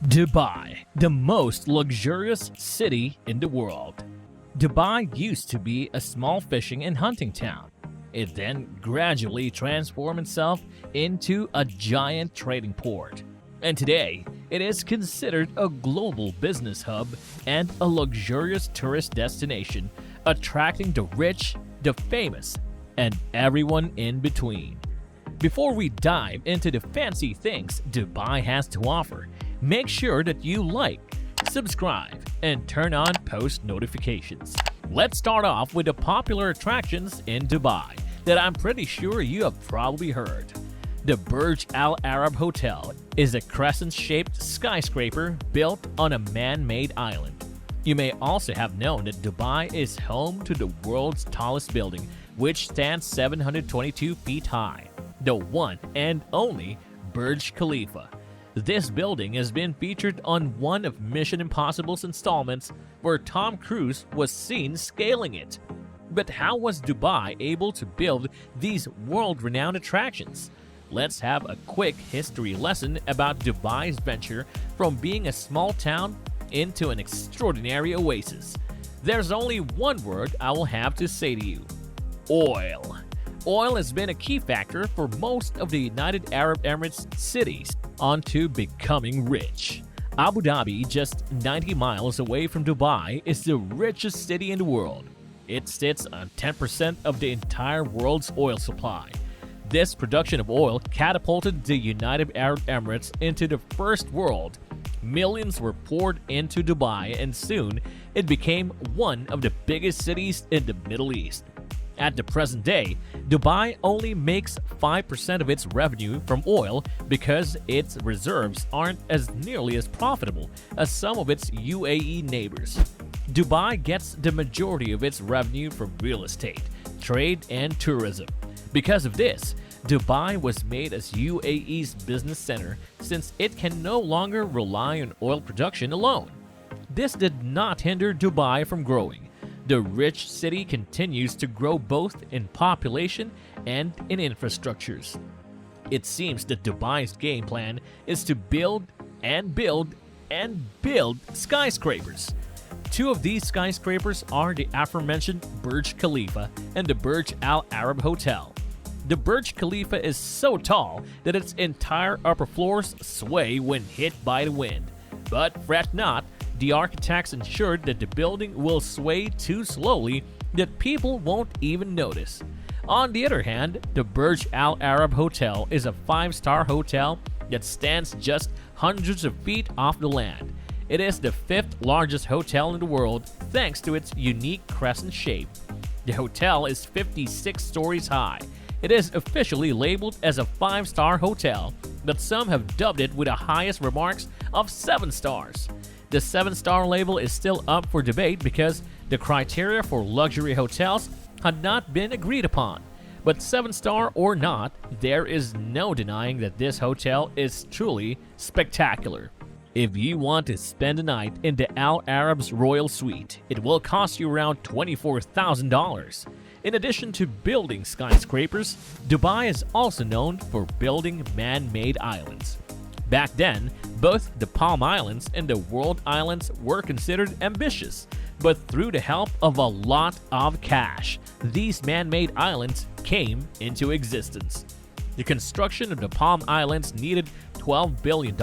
Dubai, the most luxurious city in the world. Dubai used to be a small fishing and hunting town. It then gradually transformed itself into a giant trading port. And today, it is considered a global business hub and a luxurious tourist destination, attracting the rich, the famous, and everyone in between. Before we dive into the fancy things Dubai has to offer, make sure that you like, subscribe, and turn on post notifications. Let's start off with the popular attractions in Dubai that I'm pretty sure you have probably heard. The Burj Al Arab Hotel is a crescent-shaped skyscraper built on a man-made island. You may also have known that Dubai is home to the world's tallest building, which stands 722 feet high, the one and only Burj Khalifa. This building has been featured on one of Mission Impossible's installments where Tom Cruise was seen scaling it. But how was Dubai able to build these world-renowned attractions? Let's have a quick history lesson about Dubai's venture from being a small town into an extraordinary oasis. There's only one word I will have to say to you: oil. Oil has been a key factor for most of the United Arab Emirates cities onto becoming rich. Abu Dhabi, just 90 miles away from Dubai, is the richest city in the world. It sits on 10% of the entire world's oil supply. This production of oil catapulted the United Arab Emirates into the first world. Millions were poured into Dubai, and soon it became one of the biggest cities in the Middle East. At the present day, Dubai only makes 5% of its revenue from oil because its reserves aren't as nearly as profitable as some of its UAE neighbors. Dubai gets the majority of its revenue from real estate, trade, and tourism. Because of this, Dubai was made as UAE's business center since it can no longer rely on oil production alone. This did not hinder Dubai from growing. The rich city continues to grow both in population and in infrastructures. It seems that Dubai's game plan is to build and build and build skyscrapers. Two of these skyscrapers are the aforementioned Burj Khalifa and the Burj Al Arab Hotel. The Burj Khalifa is so tall that its entire upper floors sway when hit by the wind. But fret not, the architects ensured that the building will sway too slowly that people won't even notice. On the other hand, the Burj Al Arab Hotel is a 5-star hotel that stands just hundreds of feet off the land. It is the 5th largest hotel in the world thanks to its unique crescent shape. The hotel is 56 stories high. It is officially labeled as a 5-star hotel, but some have dubbed it with the highest remarks of 7 stars. The 7-star label is still up for debate because the criteria for luxury hotels had not been agreed upon. But 7-star or not, there is no denying that this hotel is truly spectacular. If you want to spend a night in the Al Arab's Royal Suite, it will cost you around $24,000. In addition to building skyscrapers, Dubai is also known for building man-made islands. Back then, both the Palm Islands and the World Islands were considered ambitious, but through the help of a lot of cash, these man-made islands came into existence. The construction of the Palm Islands needed $12 billion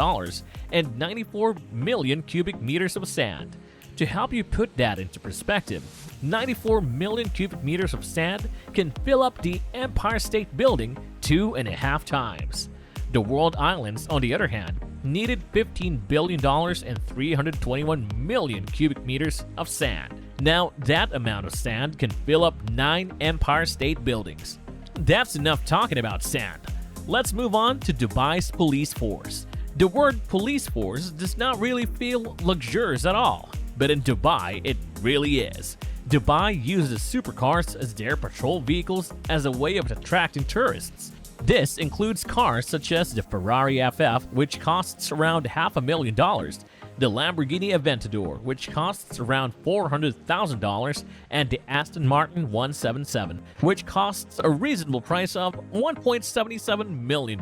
and 94 million cubic meters of sand. To help you put that into perspective, 94 million cubic meters of sand can fill up the Empire State Building 2.5 times. The World Islands, on the other hand, needed $15 billion and 321 million cubic meters of sand. Now, that amount of sand can fill up 9 Empire State Buildings. That's enough talking about sand. Let's move on to Dubai's police force. The word police force does not really feel luxurious at all, but in Dubai, it really is. Dubai uses supercars as their patrol vehicles as a way of attracting tourists. This includes cars such as the Ferrari FF, which costs around $500,000, the Lamborghini Aventador, which costs around $400,000, and the Aston Martin 177, which costs a reasonable price of $1.77 million.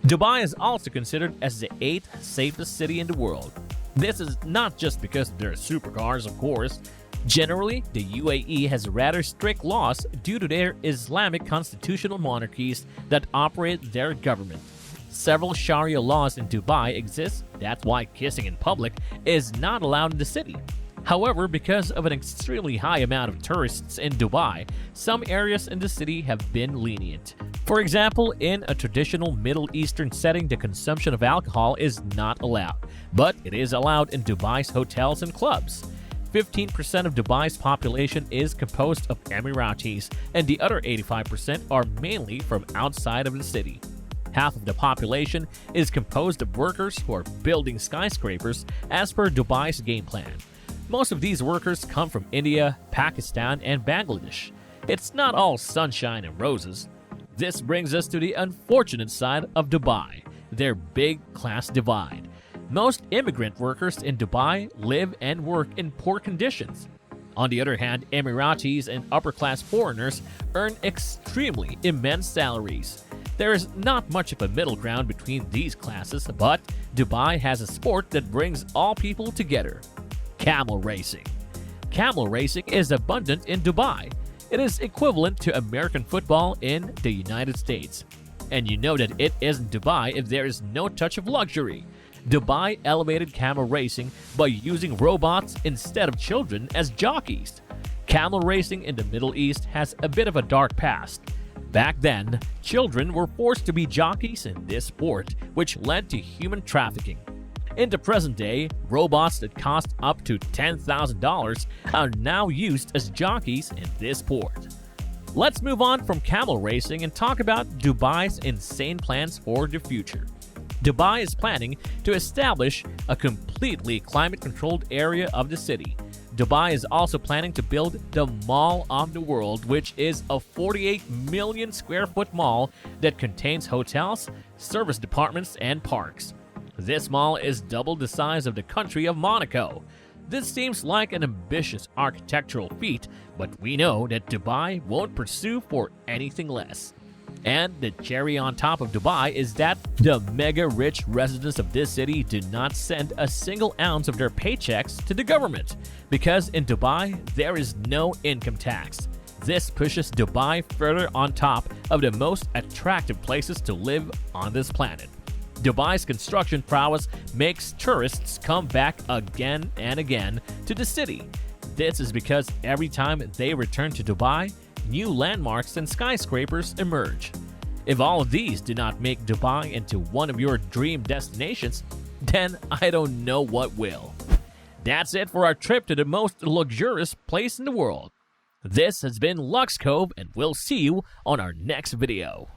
Dubai is also considered as the 8th safest city in the world. This is not just because there are supercars, of course. Generally, the UAE has rather strict laws due to their Islamic constitutional monarchies that operate their government. Several Sharia laws in Dubai exist, that's why kissing in public is not allowed in the city. However, because of an extremely high amount of tourists in Dubai, some areas in the city have been lenient. For example, in a traditional Middle Eastern setting, the consumption of alcohol is not allowed, but it is allowed in Dubai's hotels and clubs. 15% of Dubai's population is composed of Emiratis, and the other 85% are mainly from outside of the city. Half of the population is composed of workers who are building skyscrapers as per Dubai's game plan. Most of these workers come from India, Pakistan, and Bangladesh. It's not all sunshine and roses. This brings us to the unfortunate side of Dubai, their big class divide. Most immigrant workers in Dubai live and work in poor conditions. On the other hand, Emiratis and upper-class foreigners earn extremely immense salaries. There is not much of a middle ground between these classes, but Dubai has a sport that brings all people together: camel racing. Camel racing is abundant in Dubai. It is equivalent to American football in the United States. And you know that it isn't Dubai if there is no touch of luxury. Dubai elevated camel racing by using robots instead of children as jockeys. Camel racing in the Middle East has a bit of a dark past. Back then, children were forced to be jockeys in this sport, which led to human trafficking. In the present day, robots that cost up to $10,000 are now used as jockeys in this sport. Let's move on from camel racing and talk about Dubai's insane plans for the future. Dubai is planning to establish a completely climate-controlled area of the city. Dubai is also planning to build the Mall of the World, which is a 48 million square foot mall that contains hotels, service departments, and parks. This mall is double the size of the country of Monaco. This seems like an ambitious architectural feat, but we know that Dubai won't pursue for anything less. And the cherry on top of Dubai is that the mega-rich residents of this city do not send a single ounce of their paychecks to the government, because in Dubai, there is no income tax. This pushes Dubai further on top of the most attractive places to live on this planet. Dubai's construction prowess makes tourists come back again and again to the city. This is because every time they return to Dubai, new landmarks and skyscrapers emerge. If all of these do not make Dubai into one of your dream destinations, then I don't know what will. That's it for our trip to the most luxurious place in the world. This has been Lux Cove, and we'll see you on our next video.